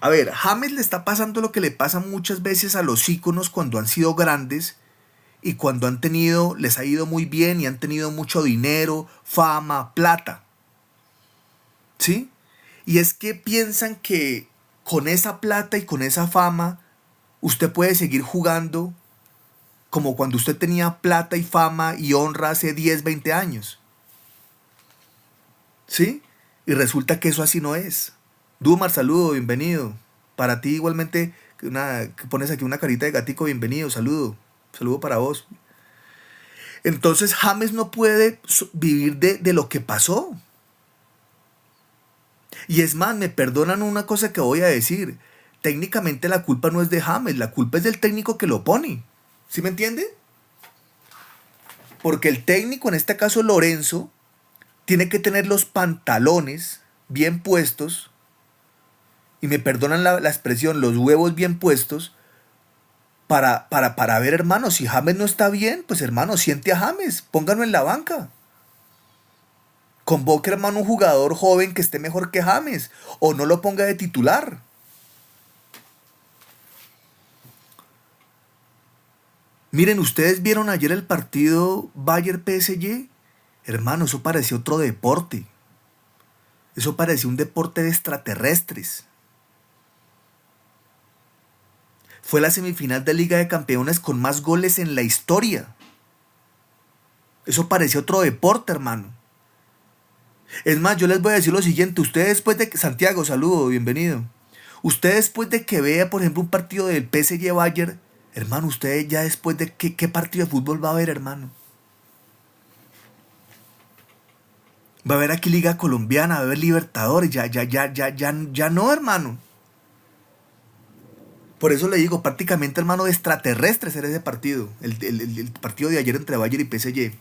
A: a ver, James le está pasando lo que le pasa muchas veces a los íconos cuando han sido grandes y cuando han tenido, les ha ido muy bien y han tenido mucho dinero, fama, plata. ¿Sí? Y es que piensan que con esa plata y con esa fama, usted puede seguir jugando como cuando usted tenía plata y fama y honra hace 10, 20 años. ¿Sí? Y resulta que eso así no es. Dumar, saludo, bienvenido. Para ti igualmente, que pones aquí una carita de gatico, bienvenido, saludo. Saludo para vos. Entonces James no puede vivir de lo que pasó. Y es más, me perdonan una cosa que voy a decir. Técnicamente la culpa no es de James, la culpa es del técnico que lo pone. ¿Sí me entiende? Porque el técnico, en este caso Lorenzo, tiene que tener los pantalones bien puestos, y me perdonan la expresión, los huevos bien puestos, para ver, hermano, si James no está bien, pues hermano, siente a James, póngalo en la banca. Convoque, hermano, un jugador joven que esté mejor que James, o no lo ponga de titular. Miren, ustedes vieron ayer el partido Bayern-PSG. Hermano, eso parecía otro deporte. Eso parecía un deporte de extraterrestres. Fue la semifinal de Liga de Campeones con más goles en la historia. Eso parecía otro deporte, hermano. Es más, yo les voy a decir lo siguiente. Usted después de que... Santiago, saludo, bienvenido. Usted después de que vea, por ejemplo, un partido del PSG Bayern, hermano, usted ya después de... ¿Qué partido de fútbol va a ver, hermano? Va a haber aquí Liga Colombiana, va a haber Libertadores. Ya no, hermano. Por eso le digo, prácticamente, hermano, de extraterrestres era ese partido. El partido de ayer entre Bayern y PSG.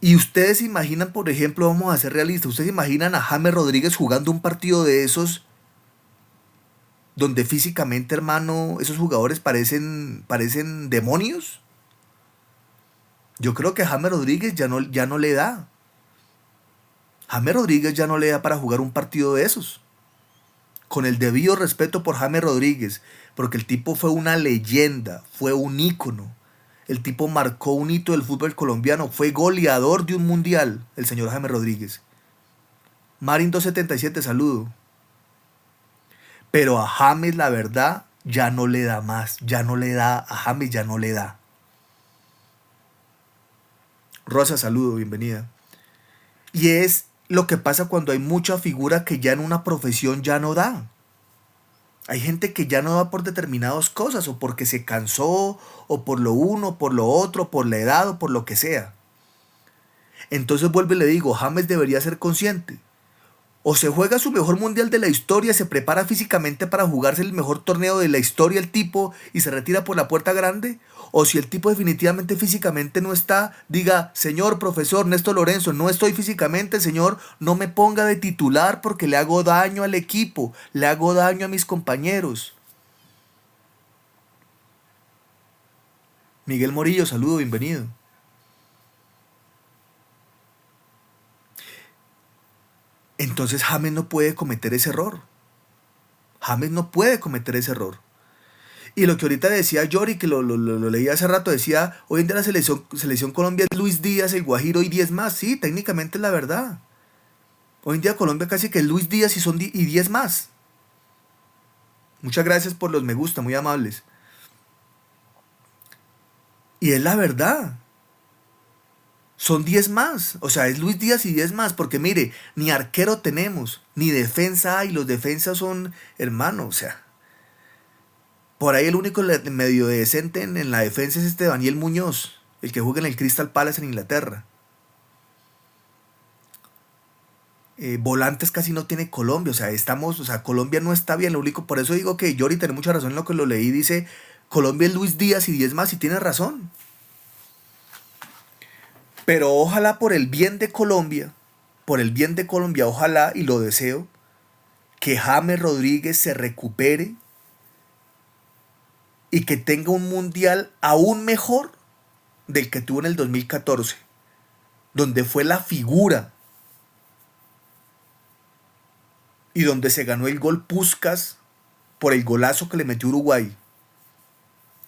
A: Y ustedes se imaginan, por ejemplo, vamos a ser realistas, ustedes se imaginan a James Rodríguez jugando un partido de esos donde físicamente, hermano, esos jugadores parecen demonios. Yo creo que a James Rodríguez ya no le da. James Rodríguez ya no le da para jugar un partido de esos. Con el debido respeto por James Rodríguez, porque el tipo fue una leyenda, fue un ícono. El tipo marcó un hito del fútbol colombiano, fue goleador de un mundial, el señor James Rodríguez. Marin 277, saludo. Pero a James, la verdad, ya no le da más, ya no le da, a James ya no le da. Rosa, saludo, bienvenida. Y es lo que pasa cuando hay mucha figura que ya en una profesión ya no da. Hay gente que ya no da por determinadas cosas, o porque se cansó, o por lo uno, por lo otro, por la edad, o por lo que sea. Entonces vuelvo y le digo, James debería ser consciente. O se juega su mejor mundial de la historia, se prepara físicamente para jugarse el mejor torneo de la historia el tipo y se retira por la puerta grande. O si el tipo definitivamente físicamente no está, diga, señor profesor Néstor Lorenzo, no estoy físicamente, señor, no me ponga de titular porque le hago daño al equipo, le hago daño a mis compañeros. Miguel Morillo, saludo, bienvenido. Entonces James no puede cometer ese error. James no puede cometer ese error. Y lo que ahorita decía Yori, que lo leí hace rato, decía, hoy en día la selección Colombia es Luis Díaz, el Guajiro y 10 más. Sí, técnicamente es la verdad. Hoy en día Colombia casi que es Luis Díaz y 10 más. Muchas gracias por los me gusta, muy amables. Y es la verdad. Son 10 más. O sea, es Luis Díaz y 10 más. Porque mire, ni arquero tenemos, ni defensa hay. Los defensas son hermanos. O sea, por ahí el único medio decente en la defensa es este Daniel Muñoz, el que juega en el Crystal Palace en Inglaterra. Volantes casi no tiene Colombia, o sea, Colombia no está bien, lo único, por eso digo que Yori tiene mucha razón en lo que lo leí, dice, Colombia es Luis Díaz y 10 más, y tiene razón. Pero ojalá por el bien de Colombia, ojalá, y lo deseo, que James Rodríguez se recupere y que tenga un mundial aún mejor del que tuvo en el 2014, donde fue la figura y donde se ganó el gol Puskás por el golazo que le metió Uruguay,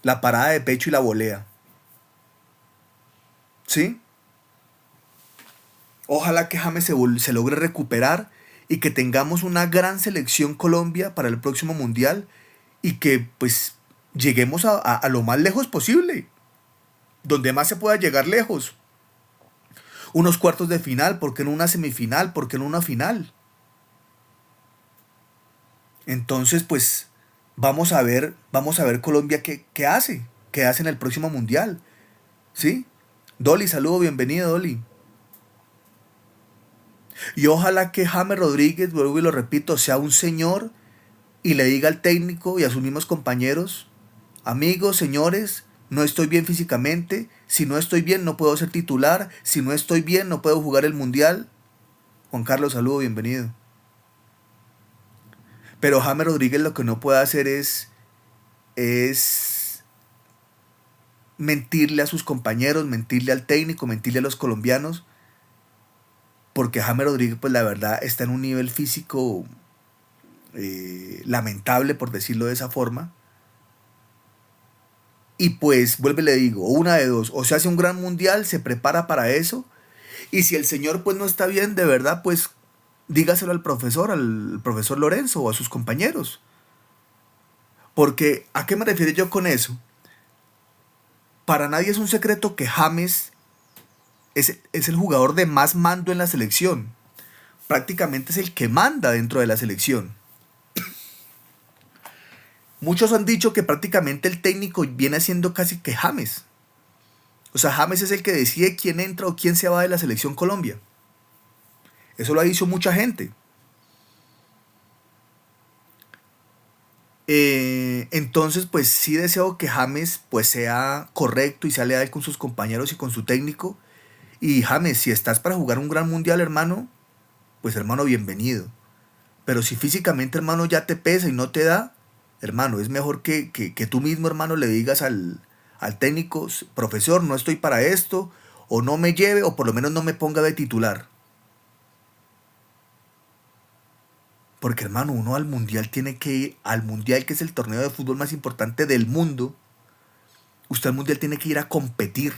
A: la parada de pecho y la volea. ¿Sí? Ojalá que James se logre recuperar y que tengamos una gran selección Colombia para el próximo mundial y que pues lleguemos a lo más lejos posible, donde más se pueda llegar lejos. Unos cuartos de final, ¿por qué no una semifinal? ¿Por qué no una final? Entonces pues vamos a ver Colombia qué hace en el próximo mundial. ¿Sí? Dolly, saludo, bienvenido Dolly. Y ojalá que James Rodríguez, vuelvo y lo repito, sea un señor y le diga al técnico y a sus mismos compañeros, amigos, señores, no estoy bien físicamente, si no estoy bien no puedo ser titular, si no estoy bien no puedo jugar el mundial. Juan Carlos, saludo, bienvenido. Pero James Rodríguez lo que no puede hacer es mentirle a sus compañeros, mentirle al técnico, mentirle a los colombianos, porque James Rodríguez, pues la verdad, está en un nivel físico lamentable, por decirlo de esa forma. Y pues, vuelve y le digo, una de dos, o se hace un gran mundial, se prepara para eso, y si el señor pues no está bien, de verdad, pues dígaselo al profesor Lorenzo o a sus compañeros. Porque, ¿a qué me refiero yo con eso? Para nadie es un secreto que James es el jugador de más mando en la selección. Prácticamente es el que manda dentro de la selección. Muchos han dicho que prácticamente el técnico viene siendo casi que James. O sea, James es el que decide quién entra o quién se va de la selección Colombia. Eso lo ha dicho mucha gente. Entonces, pues sí deseo que James pues sea correcto y sea leal con sus compañeros y con su técnico. Y James, si estás para jugar un gran mundial, hermano, pues hermano, bienvenido. Pero si físicamente, hermano, ya te pesa y no te da, hermano, es mejor que tú mismo, hermano, le digas al técnico, profesor, no estoy para esto, o no me lleve, o por lo menos no me ponga de titular. Porque, hermano, uno al mundial tiene que ir, al mundial que es el torneo de fútbol más importante del mundo, usted al mundial tiene que ir a competir,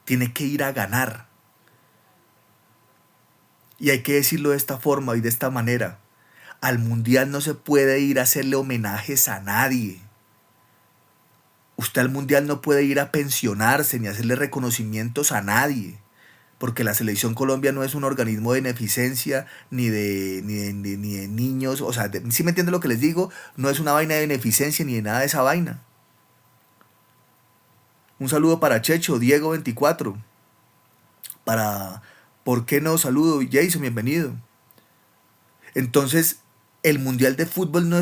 A: tiene que ir a ganar. Y hay que decirlo de esta forma y de esta manera. Al mundial no se puede ir a hacerle homenajes a nadie. Usted al mundial no puede ir a pensionarse ni hacerle reconocimientos a nadie. porque la Selección Colombia no es un organismo de beneficencia ni de niños, o sea, ¿sí me entiende lo que les digo? No es una vaina de beneficencia ni de nada de esa vaina. Un saludo para Checho, Diego24, para, ¿por qué no? Saludo, Jason, bienvenido. Entonces, el Mundial de Fútbol no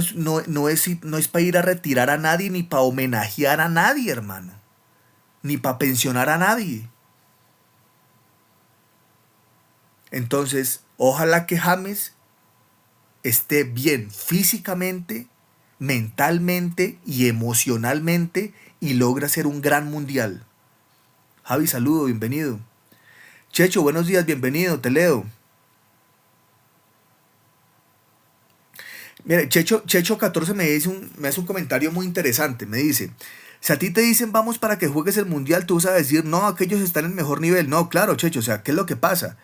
A: es para ir a retirar a nadie, ni para homenajear a nadie, hermano. Ni para pensionar a nadie. Entonces, ojalá que James esté bien físicamente, mentalmente y emocionalmente y logre hacer un gran mundial. Javi, saludo, bienvenido. Checho, buenos días, bienvenido, te leo. Mire, Checho 14 me hace un comentario muy interesante. Me dice, si a ti te dicen vamos para que juegues el mundial, tú vas a decir, no, aquellos están en mejor nivel. No, claro, Checho, o sea, ¿qué es lo que pasa?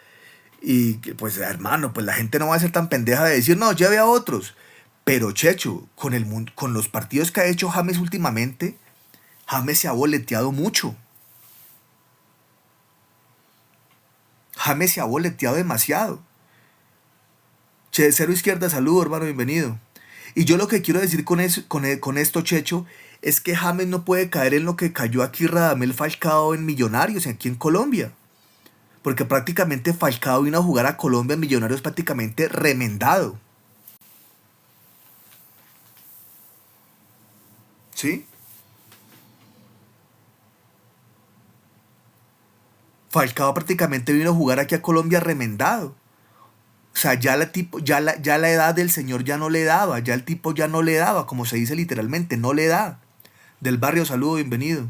A: Y pues hermano, pues la gente no va a ser tan pendeja de decir, no, lleve a otros. Pero Checho, con los partidos que ha hecho James últimamente, James se ha boleteado mucho. James se ha boleteado demasiado. Che, cero izquierda, saludo, hermano, bienvenido. Y yo lo que quiero decir con esto, Checho, es que James no puede caer en lo que cayó aquí Radamel Falcao en Millonarios, aquí en Colombia. Porque prácticamente Falcao vino a jugar a Colombia en Millonarios prácticamente remendado. ¿Sí? Falcao prácticamente vino a jugar aquí a Colombia remendado. O sea, ya la edad del señor ya no le daba, ya el tipo ya no le daba, como se dice literalmente, no le da. Del barrio, saludo, bienvenido.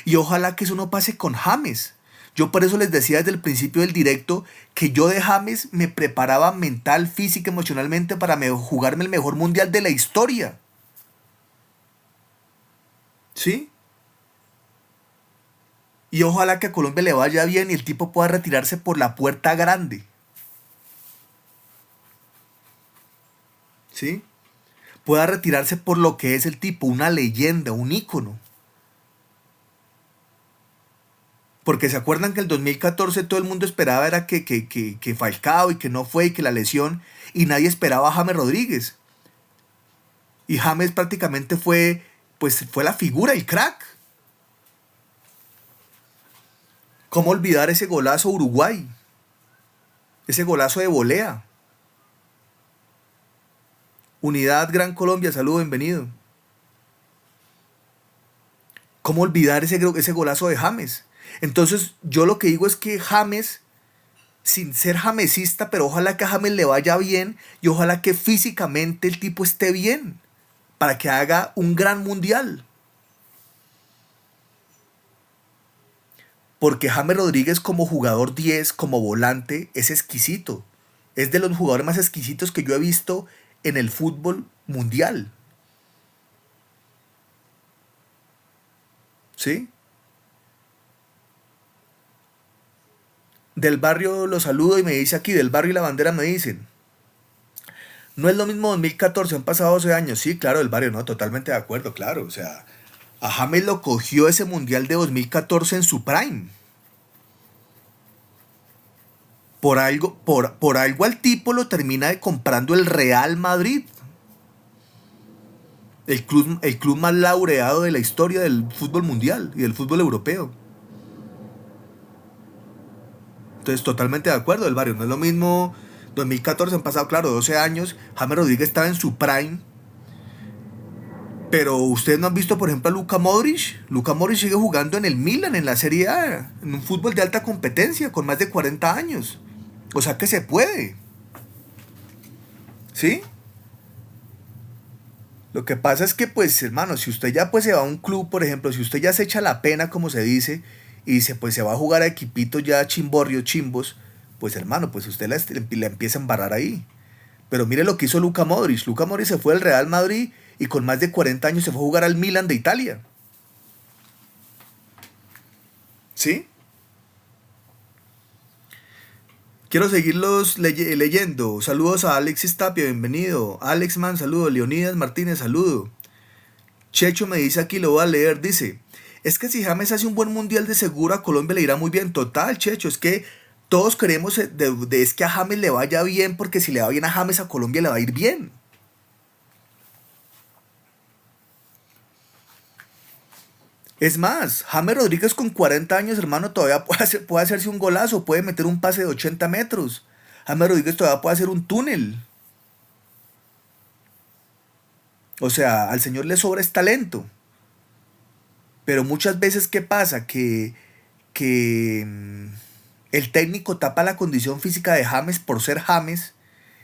A: Y ojalá que eso no pase con James. Yo por eso les decía desde el principio del directo que yo de James me preparaba mental, física, emocionalmente para jugarme el mejor mundial de la historia. ¿Sí? Y ojalá que a Colombia le vaya bien y el tipo pueda retirarse por la puerta grande. ¿Sí? Pueda retirarse por lo que es el tipo, una leyenda, un ícono. Porque se acuerdan que el 2014 todo el mundo esperaba era que Falcao y que no fue y que la lesión y nadie esperaba a James Rodríguez. Y James prácticamente fue la figura, el crack. ¿Cómo olvidar ese golazo a Uruguay? Ese golazo de volea. Unidad Gran Colombia, saludo, bienvenido. ¿Cómo olvidar ese golazo de James? Entonces, yo lo que digo es que James, sin ser jamesista, pero ojalá que a James le vaya bien y ojalá que físicamente el tipo esté bien para que haga un gran mundial. Porque James Rodríguez como jugador 10, como volante, es exquisito. Es de los jugadores más exquisitos que yo he visto en el fútbol mundial. ¿Sí? Del barrio lo saludo y me dice aquí, del barrio y la bandera me dicen. No es lo mismo 2014, han pasado 12 años. Sí, claro, del barrio, no, totalmente de acuerdo, claro. O sea, a James lo cogió ese mundial de 2014 en su prime. Por algo al tipo lo termina comprando el Real Madrid. El club más laureado de la historia del fútbol mundial y del fútbol europeo. Entonces, totalmente de acuerdo, del barrio. No es lo mismo 2014, han pasado, claro, 12 años. James Rodríguez estaba en su prime. Pero ustedes no han visto, por ejemplo, a Luka Modric. Luka Modric sigue jugando en el Milan, en la Serie A, en un fútbol de alta competencia, con más de 40 años. O sea que se puede. ¿Sí? Lo que pasa es que, pues, hermano, si usted ya pues se va a un club, por ejemplo, si usted ya se echa la pena, como se dice, y dice, pues se va a jugar a equipitos ya chimborrios, chimbos, pues hermano, pues usted la empieza a embarrar ahí. Pero mire lo que hizo Luka Modric. Luka Modric se fue al Real Madrid y con más de 40 años se fue a jugar al Milan de Italia. ¿Sí? Quiero seguirlos leyendo. Saludos a Alexis Tapia, bienvenido. Alex Man, saludo. Leonidas Martínez, saludo. Checho me dice aquí, lo voy a leer, dice, Es que si James hace un buen mundial de seguro a Colombia le irá muy bien. Total, Checho, es que todos queremos es que a James le vaya bien, porque si le va bien a James a Colombia le va a ir bien. Es más, James Rodríguez con 40 años, hermano, todavía puede hacerse un golazo, puede meter un pase de 80 metros. James Rodríguez todavía puede hacer un túnel. O sea, al señor le sobra es talento. Pero muchas veces, ¿qué pasa? Que el técnico tapa la condición física de James por ser James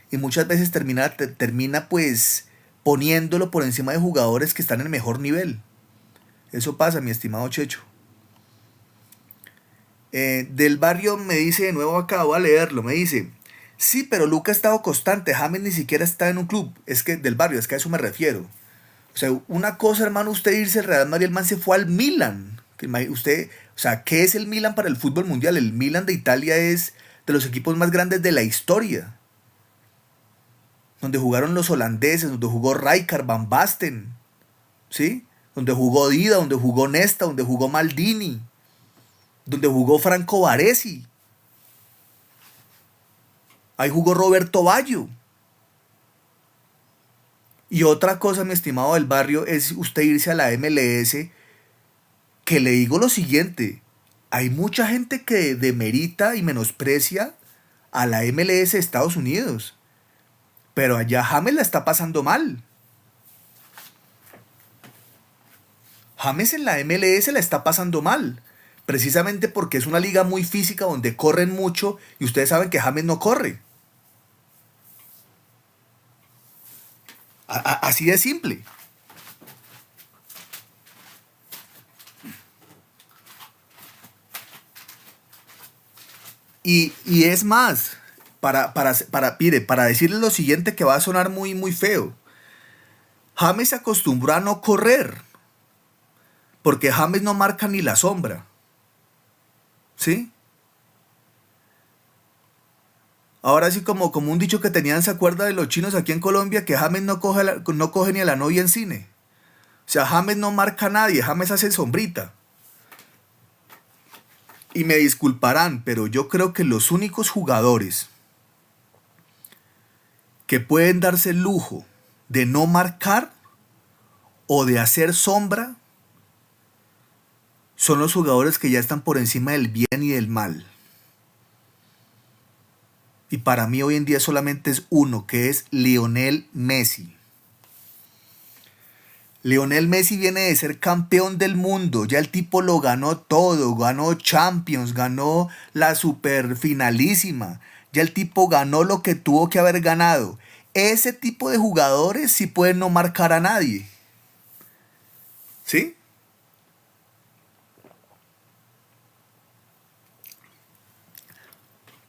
A: y muchas veces termina pues poniéndolo por encima de jugadores que están en mejor nivel. Eso pasa, mi estimado Checho. Del Barrio me dice de nuevo acá, voy a leerlo, me dice, sí, pero Luca ha estado constante, James ni siquiera está en un club. Es que Del Barrio, es que a eso me refiero. O sea, una cosa, hermano, usted irse al Real Madrid, el man se fue al Milan. Usted, o sea, ¿qué es el Milan para el fútbol mundial? El Milan de Italia es de los equipos más grandes de la historia. Donde jugaron los holandeses, donde jugó Rijkaard, Van Basten, ¿sí? Donde jugó Dida, donde jugó Nesta, donde jugó Maldini, donde jugó Franco Baresi. Ahí jugó Roberto Baggio. Y otra cosa, mi estimado Del Barrio, es usted irse a la MLS, que le digo lo siguiente, hay mucha gente que demerita y menosprecia a la MLS de Estados Unidos, pero allá James la está pasando mal. James en la MLS la está pasando mal, precisamente porque es una liga muy física donde corren mucho y ustedes saben que James no corre. Así de simple. Y es más, mire, para decirle lo siguiente que va a sonar muy, muy feo. James se acostumbró a no correr, porque James no marca ni la sombra. ¿Sí? Ahora sí, como un dicho que tenían, ¿se acuerda de los chinos aquí en Colombia? Que James no coge ni a la novia en cine. O sea, James no marca a nadie, James hace sombrita. Y me disculparán, pero yo creo que los únicos jugadores que pueden darse el lujo de no marcar o de hacer sombra son los jugadores que ya están por encima del bien y del mal. Y para mí hoy en día solamente es uno, que es Lionel Messi. Lionel Messi viene de ser campeón del mundo, ya el tipo lo ganó todo, ganó Champions, ganó la super finalísima, ya el tipo ganó lo que tuvo que haber ganado. Ese tipo de jugadores sí pueden no marcar a nadie. ¿Sí?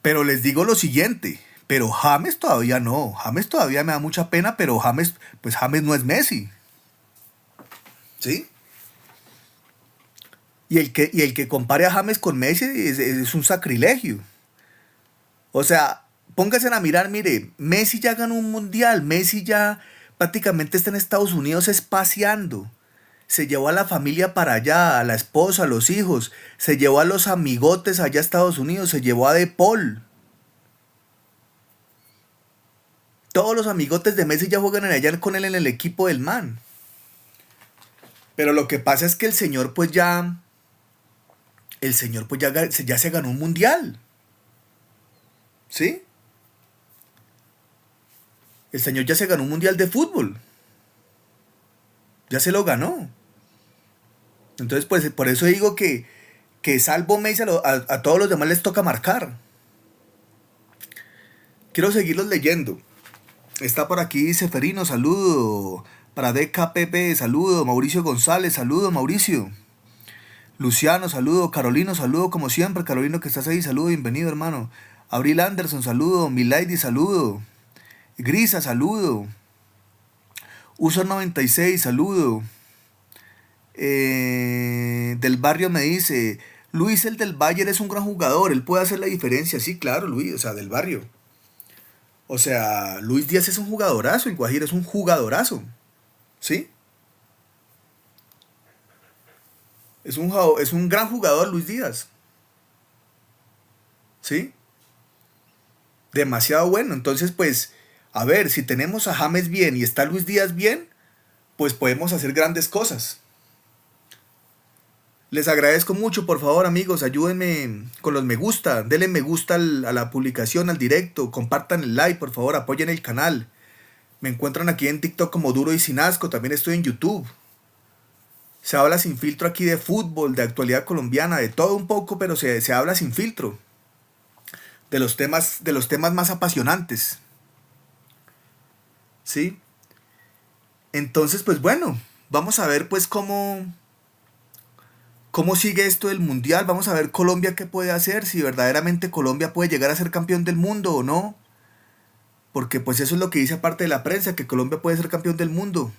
A: Pero les digo lo siguiente, pero James todavía no, James todavía me da mucha pena, pero James, pues James no es Messi. ¿Sí? Y el que compare a James con Messi es un sacrilegio. O sea, pónganse a mirar, mire, Messi ya ganó un mundial, Messi ya prácticamente está en Estados Unidos espaciando. Se llevó a la familia para allá, a la esposa, a los hijos, se llevó a los amigotes allá a Estados Unidos, se llevó a De Paul. Todos los amigotes de Messi ya juegan allá con él en el equipo del man. Pero lo que pasa es que el señor pues ya se ganó un mundial. ¿Sí? El señor ya se ganó un mundial de fútbol. Ya se lo ganó. Entonces, pues por eso digo que salvo Messi a todos los demás les toca marcar. Quiero seguirlos leyendo. Está por aquí Seferino, saludo. Para DKPP, saludo. Mauricio González, saludo, Mauricio. Luciano, saludo. Carolino, saludo como siempre. Carolino, que estás ahí, saludo, bienvenido, hermano. Abril Anderson, saludo. Milady, saludo. Grisa, saludo. Uso 96, saludo. Del Barrio me dice, Luis el del Bayern es un gran jugador, él puede hacer la diferencia. Sí, claro, Luis, o sea, Del Barrio. O sea, Luis Díaz es un jugadorazo, el Guajiro es un jugadorazo. ¿Sí? Es un gran jugador Luis Díaz, ¿sí? Demasiado bueno. Entonces, pues, a ver, si tenemos a James bien y está Luis Díaz bien, pues podemos hacer grandes cosas. Les agradezco mucho, por favor, amigos, ayúdenme con los me gusta, denle me gusta a la publicación, al directo, compartan el like, por favor, apoyen el canal. Me encuentran aquí en TikTok como Duro y Sin Asco, también estoy en YouTube. Se habla sin filtro aquí de fútbol, de actualidad colombiana, de todo un poco, pero se habla sin filtro. De los temas más apasionantes. ¿Sí? Entonces, pues bueno, vamos a ver pues cómo sigue esto del mundial. Vamos a ver Colombia qué puede hacer, si verdaderamente Colombia puede llegar a ser campeón del mundo o no. Porque pues eso es lo que dice aparte de la prensa, que Colombia puede ser campeón del mundo.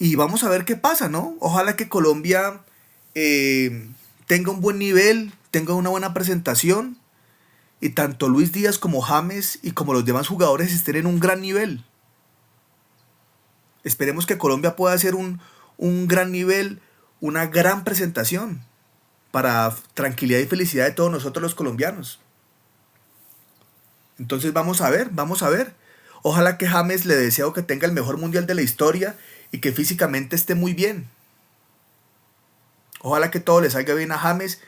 A: Y vamos a ver qué pasa, ¿no? Ojalá que Colombia tenga un buen nivel, tenga una buena presentación. Y tanto Luis Díaz como James y como los demás jugadores estén en un gran nivel. Esperemos que Colombia pueda hacer un gran nivel, una gran presentación para tranquilidad y felicidad de todos nosotros los colombianos. Entonces vamos a ver, vamos a ver. Ojalá que James le deseo que tenga el mejor mundial de la historia y que físicamente esté muy bien. Ojalá que todo le salga bien a James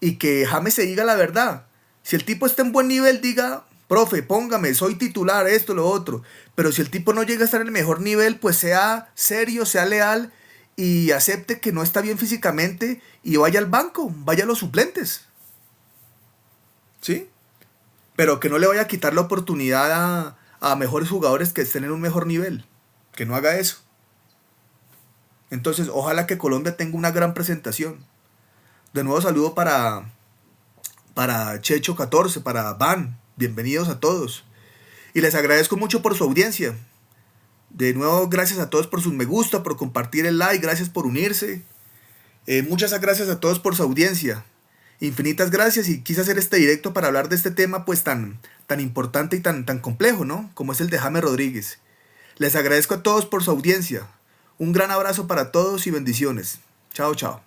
A: y que James se diga la verdad. Si el tipo está en buen nivel, diga, profe, póngame, soy titular, esto, lo otro. Pero si el tipo no llega a estar en el mejor nivel, pues sea serio, sea leal y acepte que no está bien físicamente y vaya al banco, vaya a los suplentes. ¿Sí? Pero que no le vaya a quitar la oportunidad a mejores jugadores que estén en un mejor nivel. Que no haga eso. Entonces, ojalá que Colombia tenga una gran presentación. De nuevo saludo para Checho14, para Van. Bienvenidos a todos. Y les agradezco mucho por su audiencia. De nuevo, gracias a todos por sus me gusta, por compartir el like, gracias por unirse. Muchas gracias a todos por su audiencia. Infinitas gracias y quise hacer este directo para hablar de este tema pues tan importante y tan complejo, ¿no? Como es el de James Rodríguez. Les agradezco a todos por su audiencia. Un gran abrazo para todos y bendiciones. Chao, chao.